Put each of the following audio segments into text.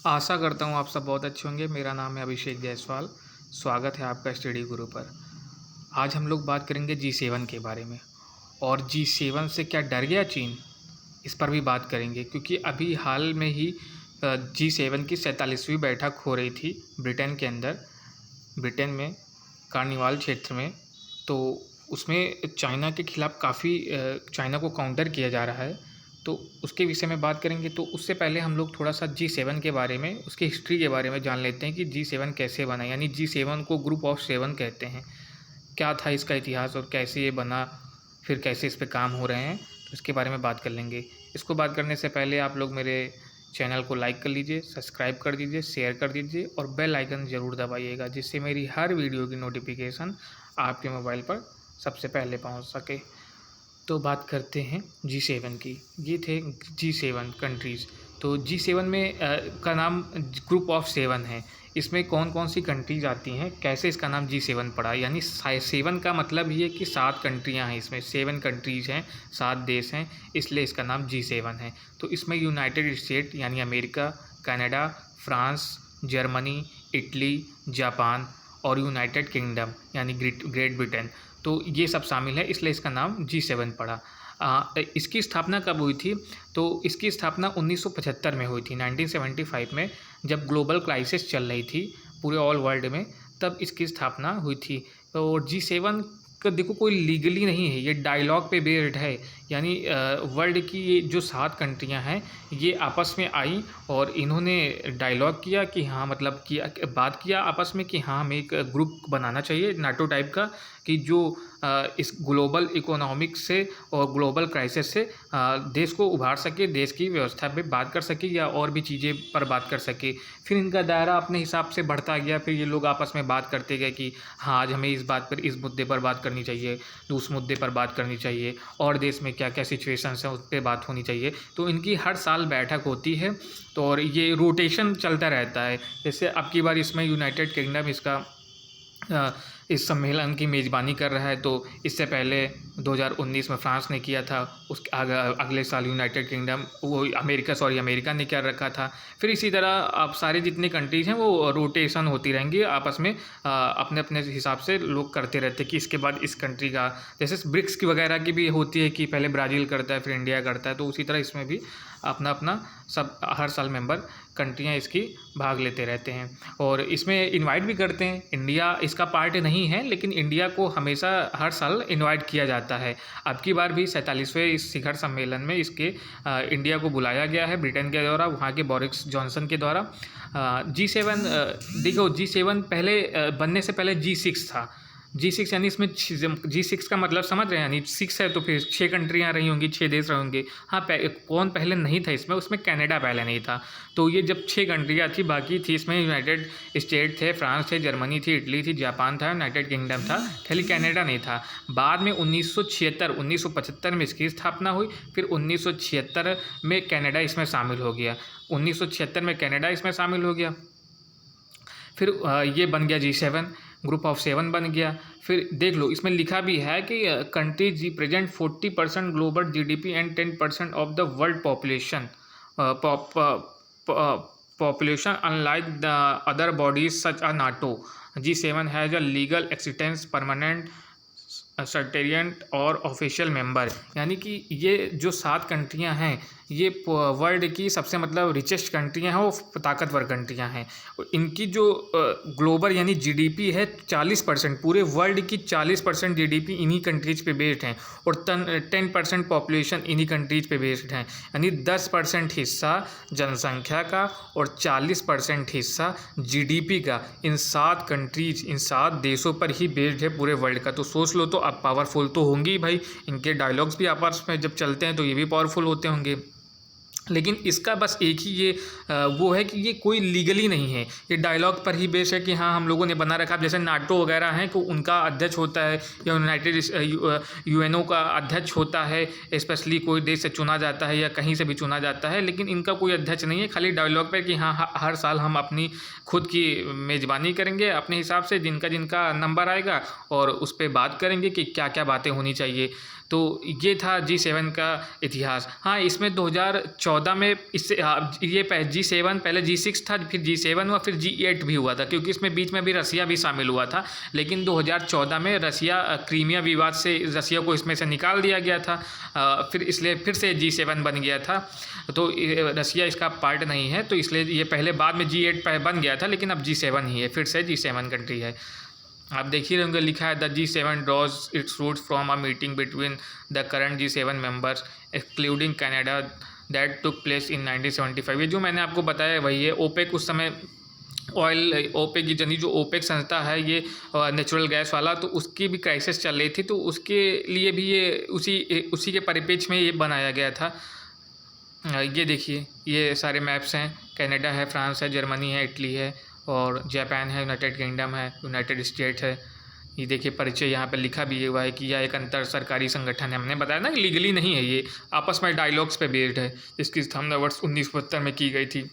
आशा करता हूँ आप सब बहुत अच्छे होंगे। मेरा नाम है अभिषेक जायसवाल। स्वागत है आपका स्टडी गुरु पर। आज हम लोग बात करेंगे G7 के बारे में और G7 से क्या डर गया चीन, इस पर भी बात करेंगे क्योंकि अभी हाल में ही G7 की 47वीं बैठक हो रही थी ब्रिटेन के अंदर, ब्रिटेन में कार्निवाल क्षेत्र में। तो उसमें चाइना के खिलाफ़ काफ़ी चाइना को काउंटर किया जा रहा है, तो उसके विषय में बात करेंगे। तो उससे पहले हम लोग थोड़ा सा G7 के बारे में, उसकी हिस्ट्री के बारे में जान लेते हैं कि G7 कैसे बना, यानी G7 को ग्रुप ऑफ 7 कहते हैं। क्या था इसका इतिहास और कैसे ये बना, फिर कैसे इस पे काम हो रहे हैं, तो इसके बारे में बात कर लेंगे। इसको बात करने से पहले आप लोग मेरे चैनल को लाइक कर लीजिए, सब्सक्राइब कर दीजिए, शेयर कर दीजिए और बेल आइकन ज़रूर दबाइएगा, जिससे मेरी हर वीडियो की नोटिफिकेशन आपके मोबाइल पर सबसे पहले पहुंच सके। तो बात करते हैं G7 की। ये थे G7 कंट्रीज़। तो G7 में का नाम ग्रुप ऑफ 7 है। इसमें कौन कौन सी कंट्रीज़ आती हैं, कैसे इसका नाम G7 पड़ा, यानी 7 का मतलब ये कि 7 कंट्रियाँ हैं। इसमें 7 कंट्रीज़ हैं, 7 देश हैं, इसलिए इसका नाम G7 है। तो इसमें यूनाइटेड स्टेट यानी America, Canada, France, Germany, Italy, Japan और यूनाइटेड किंगडम यानी ग्रेट ब्रिटेन, तो ये सब शामिल है, इसलिए इसका नाम G7 पड़ा। इसकी स्थापना कब हुई थी? तो इसकी स्थापना 1975 में हुई थी, 1975 में, जब ग्लोबल क्राइसिस चल रही थी पूरे ऑल वर्ल्ड में, तब इसकी स्थापना हुई थी। तो G7 का देखो कोई लीगली नहीं है, ये डायलॉग पे बेस्ड है, यानी वर्ल्ड की ये जो 7 कंट्रियां हैं ये आपस में आई और इन्होंने डायलॉग किया कि हाँ, मतलब किया, बात किया आपस में कि हाँ हमें एक ग्रुप बनाना चाहिए नाटो टाइप का, कि जो इस ग्लोबल इकोनॉमिक से और ग्लोबल क्राइसिस से देश को उभार सके, देश की व्यवस्था पे बात कर सके या और भी चीज़ें पर बात कर सके। फिर इनका दायरा अपने हिसाब से बढ़ता गया, फिर ये लोग आपस में बात करते गए कि हाँ आज हमें इस बात पर, इस मुद्दे पर बात करनी चाहिए, तो उस मुद्दे पर बात करनी चाहिए, और देश में क्या क्या सिचुएशंस हैं उस पर बात होनी चाहिए। तो इनकी हर साल बैठक होती है, तो और ये रोटेशन चलता रहता है। जैसे अब की बार इसमें यूनाइटेड किंगडम इसका इस सम्मेलन की मेज़बानी कर रहा है, तो इससे पहले 2019 में फ्रांस ने किया था, उसके अगले साल यूनाइटेड किंगडम, वो अमेरिका ने कर रखा था। फिर इसी तरह अब सारे जितनी कंट्रीज़ हैं वो रोटेशन होती रहेंगी आपस में, अपने अपने हिसाब से लोग करते रहते हैं कि इसके बाद इस कंट्री का, जैसे ब्रिक्स की वगैरह की भी होती है कि पहले ब्राज़ील करता है फिर इंडिया करता है, तो उसी तरह इसमें भी अपना अपना सब हर साल मेंबर कंट्रियां इसकी भाग लेते रहते हैं और इसमें इनवाइट भी करते हैं। इंडिया इसका पार्ट नहीं है, लेकिन इंडिया को हमेशा हर साल इनवाइट किया जाता है। अब की बार भी 47वें इस शिखर सम्मेलन में इसके इंडिया को बुलाया गया है ब्रिटेन के द्वारा, वहाँ के बोरिस जॉनसन के द्वारा। G7 देखो, G7 पहले बनने से पहले G6 था। G6 यानी इसमें G6 का मतलब समझ रहे हैं, यानी 6 है तो फिर 6 कंट्रियाँ रही होंगी, 6 देश रहे होंगे। हाँ, कौन पहले नहीं था इसमें? उसमें कनाडा पहले नहीं था। तो ये जब 6 कंट्रियाँ थी, बाकी थी इसमें यूनाइटेड स्टेट थे, फ्रांस थे, जर्मनी थी, इटली थी, जापान था, यूनाइटेड किंगडम था, खाली कनाडा नहीं था। बाद में 1975 में इसकी स्थापना हुई, फिर 1976 में कनाडा इसमें शामिल हो गया। 1976 में कनाडा इसमें शामिल हो गया, फिर ये बन गया G7, ग्रुप ऑफ 7 बन गया। फिर देख लो, इसमें लिखा भी है कि countries represent 40% global GDP and 10% of the world population, unlike the other bodies such a NATO. G7 has a legal existence, permanent secretariat और ऑफिशियल मेंबर, यानी कि ये जो 7 कंट्रियां हैं ये वर्ल्ड की सबसे मतलब रिचेस्ट कंट्रियां हैं, वो ताकतवर कंट्रियां हैं। इनकी जो ग्लोबल यानी GDP है 40%, पूरे वर्ल्ड की 40% GDP इन्हीं कंट्रीज पे बेस्ड हैं और 10% पॉपुलेशन इन्हीं कंट्रीज पे बेस्ड हैं, यानी 10% हिस्सा जनसंख्या का और 40% हिस्सा GDP का इन 7 कंट्रीज, इन 7 देशों पर ही बेस्ड है पूरे वर्ल्ड का। तो सोच लो, तो अब पावरफुल तो होंगी ही भाई, इनके डायलॉग्स भी आपस में जब चलते हैं तो ये भी पावरफुल होते होंगे। लेकिन इसका बस एक ही ये वो है कि ये कोई लीगली नहीं है, ये डायलॉग पर ही बेस है कि हाँ हम लोगों ने बना रखा। जैसे नाटो वगैरह हैं तो उनका अध्यक्ष होता है, या यूनाइटेड UNO का अध्यक्ष होता है, स्पेशली कोई देश से चुना जाता है या कहीं से भी चुना जाता है, लेकिन इनका कोई अध्यक्ष नहीं है, खाली डायलॉग पर कि हाँ हर साल हम अपनी खुद की मेज़बानी करेंगे अपने हिसाब से, जिनका जिनका नंबर आएगा और उस पर बात करेंगे कि क्या क्या बातें होनी चाहिए। तो ये था G7 का इतिहास। हाँ, इसमें 2014 में इससे ये G7 पहले G6 था, फिर G7 हुआ, फिर G8 भी हुआ था, क्योंकि इसमें बीच में भी रसिया भी शामिल हुआ था। लेकिन 2014 में रसिया क्रीमिया विवाद से रसिया को इसमें से निकाल दिया गया था, फिर इसलिए फिर से G7 बन गया था। तो रसिया इसका पार्ट नहीं है, तो इसलिए ये पहले बाद में G8 बन गया था, लेकिन अब G7 ही है, फिर से G7 कंट्री है। आप देख ही रहेंगे, लिखा है the G7 draws its roots from a meeting between the current G7 members excluding Canada that took place in 1975। ये जो मैंने आपको बताया वही है। ओपेक उस समय ऑयल, ओपेक यानी जो ओपेक संस्था है ये नेचुरल गैस वाला, तो उसकी भी क्राइसिस चल रही थी, तो उसके लिए भी ये उसी के परिप्रेक्ष्य में ये बनाया गया था। ये देखिए, ये सारे मैप्स हैं। कनाडा है, फ्रांस है, जर्मनी है, इटली है, और जापान है, यूनाइटेड किंगडम है, यूनाइटेड स्टेट है। ये देखिए परिचय यहाँ पे लिखा भी हुआ है कि यह एक अंतर सरकारी संगठन है। हमने बताया ना कि लीगली नहीं है, ये आपस में डायलॉग्स पे बेस्ड है, जिसकी स्थापना वर्ष 1972 में की गई थी,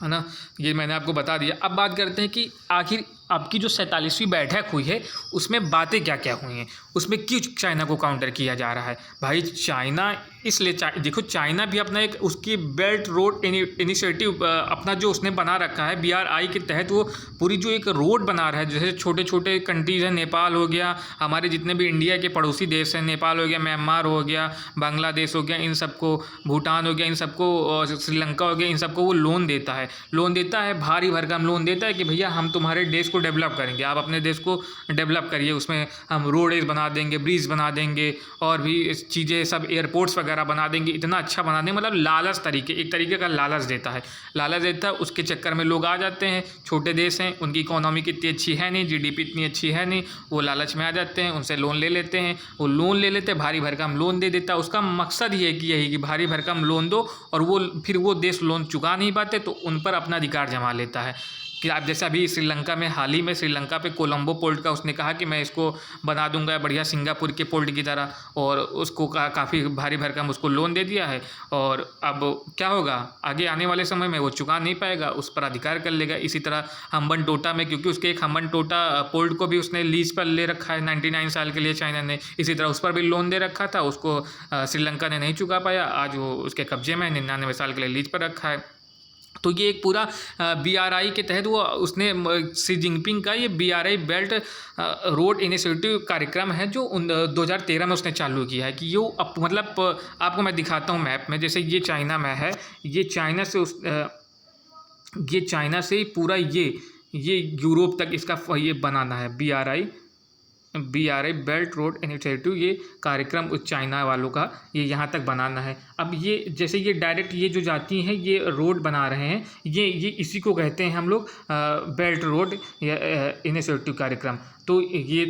है ना। ये मैंने आपको बता दिया। अब बात करते हैं कि आखिर आपकी जो 47वीं बैठक हुई है उसमें बातें क्या क्या हुई हैं, उसमें क्यों चाइना को काउंटर किया जा रहा है। भाई चाइना इसलिए देखो, चाइना भी अपना एक उसकी बेल्ट रोड इनिशिएटिव अपना जो उसने बना रखा है BRI के तहत, वो पूरी जो एक रोड बना रहा है। जैसे छोटे छोटे कंट्रीज़ हैं, नेपाल हो गया, हमारे जितने भी इंडिया के पड़ोसी देश हैं, नेपाल हो गया, म्यांमार हो गया, बांग्लादेश हो गया, इन सबको, भूटान हो गया, इन सबको, श्रीलंका हो गया, इन सबको वो लोन देता है, भारी भरकम लोन देता है कि भैया हम तुम्हारे देश को डेवलप करेंगे, आप अपने देश को डेवलप करिए, उसमें हम रोडेज बना देंगे, ब्रिज बना देंगे, और भी चीज़ें सब, एयरपोर्ट्स वगैरह बना देंगे, इतना अच्छा बना देंगे। मतलब लालच एक तरीके का लालच देता है, उसके चक्कर में लोग आ जाते हैं। छोटे देश हैं, उनकी इकोनॉमी इतनी अच्छी है नहीं, GDP इतनी अच्छी है नहीं, वो लालच में आ जाते हैं, उनसे लोन ले लेते हैं, वो लोन ले लेते हैं, भारी भरकम लोन दे देता है। उसका मकसद ये है कि यही कि भारी भरकम लोन दो, और फिर वो देश लोन चुका नहीं पाते, तो उन पर अपना अधिकार जमा लेता है। कि आप जैसे अभी श्रीलंका में, हाल ही में श्रीलंका पे कोलंबो पोर्ट का उसने कहा कि मैं इसको बना दूंगा बढ़िया सिंगापुर के पोर्ट की तरह, और उसको काफ़ी भारी भरकम उसको लोन दे दिया है। और अब क्या होगा, आगे आने वाले समय में वो चुका नहीं पाएगा, उस पर अधिकार कर लेगा। इसी तरह हम्बन टोटा में, क्योंकि उसके एक हम्बन टोटा पोर्ट को भी उसने लीज पर ले रखा है 99 साल के लिए चाइना ने, इसी तरह उस पर भी लोन दे रखा था, उसको श्रीलंका ने नहीं चुका पाया, आज वो उसके कब्जे में 99 साल के लिए लीज पर रखा है। तो ये एक पूरा BRI के तहत वो उसने शी जिनपिंग का ये BRI बेल्ट रोड इनिशिएटिव कार्यक्रम है, जो 2013 में उसने चालू किया है। कि ये मतलब आपको मैं दिखाता हूँ मैप में, जैसे ये चाइना में है, ये चाइना से ही पूरा ये यूरोप तक इसका ये बनाना है BRI बेल्ट रोड इनिशिएटिव, ये कार्यक्रम उस चाइना वालों का ये यहाँ तक बनाना है। अब ये जैसे ये डायरेक्ट ये जो जाती हैं, ये रोड बना रहे हैं, ये इसी को कहते हैं हम लोग बेल्ट रोड इनिशिएटिव कार्यक्रम। तो ये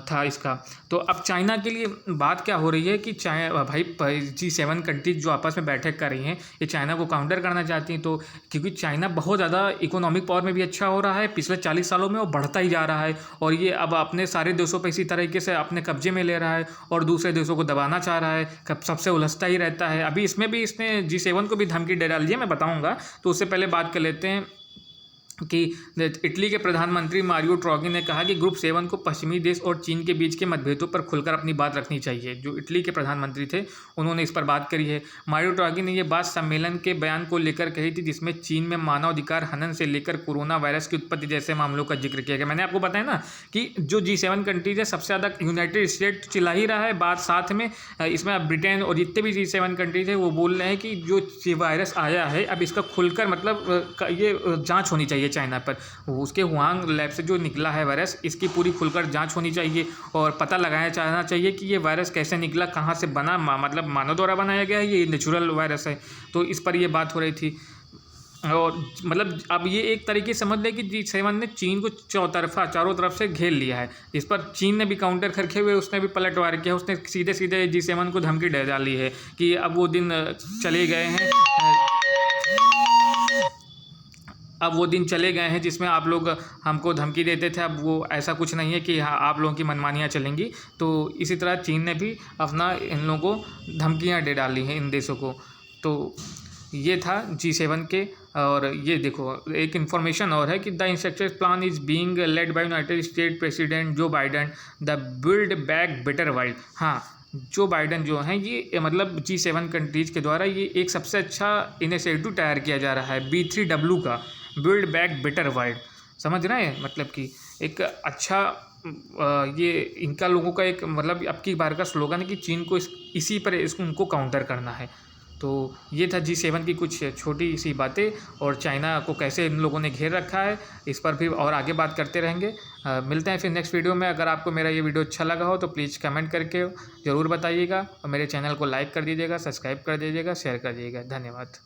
था इसका। तो अब चाइना के लिए बात क्या हो रही है कि भाई G7 कंट्रीज जो आपस में बैठक कर रही हैं, ये चाइना को काउंटर करना चाहती हैं। तो क्योंकि चाइना बहुत ज़्यादा इकोनॉमिक पावर में भी अच्छा हो रहा है, पिछले 40 सालों में वो बढ़ता ही जा रहा है, और ये अब अपने सारे देशों पर इसी तरीके से अपने कब्जे में ले रहा है, और दूसरे देशों को दबाना चाह रहा है, सबसे उलझता ही रहता है। अभी इसमें भी इसने G7 को भी धमकी दे डाली है, मैं बताऊँगा। तो उससे पहले बात कर लेते हैं कि इटली के प्रधानमंत्री मारियो ड्राघी ने कहा कि ग्रुप 7 को पश्चिमी देश और चीन के बीच के मतभेदों पर खुलकर अपनी बात रखनी चाहिए। जो इटली के प्रधानमंत्री थे, उन्होंने इस पर बात करी है। मारियो ड्राघी ने यह बात सम्मेलन के बयान को लेकर कही थी, जिसमें चीन में मानवाधिकार हनन से लेकर कोरोना वायरस की उत्पत्ति जैसे मामलों का जिक्र किया गया। मैंने आपको बताया ना कि जो G7 कंट्रीज है, सबसे ज़्यादा यूनाइटेड स्टेट चिल्ला ही रहा है बात, साथ में इसमें ब्रिटेन और जितने भी G7 कंट्रीज है वो बोल रहे हैं कि जो वायरस आया है, अब इसका खुलकर मतलब ये जाँच होनी चाहिए चाइना पर। उसके हुआंग लैब से जो निकला है वायरस, इसकी पूरी खुलकर जांच होनी चाहिए, और पता लगाया जाना चाहिए कि ये वायरस कैसे निकला, कहाँ से बना, मतलब मानव द्वारा बनाया गया है, ये नेचुरल वायरस है। तो इस पर ये बात हो रही थी। और मतलब अब ये एक तरीके समझ लें कि G7 ने चीन को चारों तरफ से घेर लिया है। इस पर चीन ने भी काउंटर करके हुए उसने भी पलटवार किया, उसने सीधे सीधे G7 को धमकी दे डाली है कि अब वो दिन चले गए हैं, जिसमें आप लोग हमको धमकी देते थे। अब वो ऐसा कुछ नहीं है कि हाँ आप लोगों की मनमानियाँ चलेंगी। तो इसी तरह चीन ने भी अपना इन लोगों को धमकियाँ दे डाली हैं, इन देशों को। तो ये था G7 के। और ये देखो एक इन्फॉर्मेशन और है कि the infrastructure plan is being led by United State president Joe Biden the build back better world. हाँ, जो बाइडन जो हैं ये मतलब G7 कंट्रीज़ के द्वारा ये एक सबसे अच्छा इनिशिएटिव तैयार किया जा रहा है B3W का, बिल्ड बैक बेटर वर्ल्ड। समझ रहे हैं मतलब कि एक अच्छा ये इनका लोगों का एक मतलब अब की बार का स्लोगन है कि चीन को इसी पर इसको उनको काउंटर करना है। तो ये था G7 की कुछ छोटी सी बातें, और चाइना को कैसे इन लोगों ने घेर रखा है इस पर भी और आगे बात करते रहेंगे। मिलते हैं फिर नेक्स्ट वीडियो में। अगर आपको मेरा ये वीडियो अच्छा लगा हो तो प्लीज़ कमेंट करके ज़रूर बताइएगा, और मेरे चैनल को लाइक कर दीजिएगा, सब्सक्राइब कर दीजिएगा, शेयर कर दीजिएगा। धन्यवाद।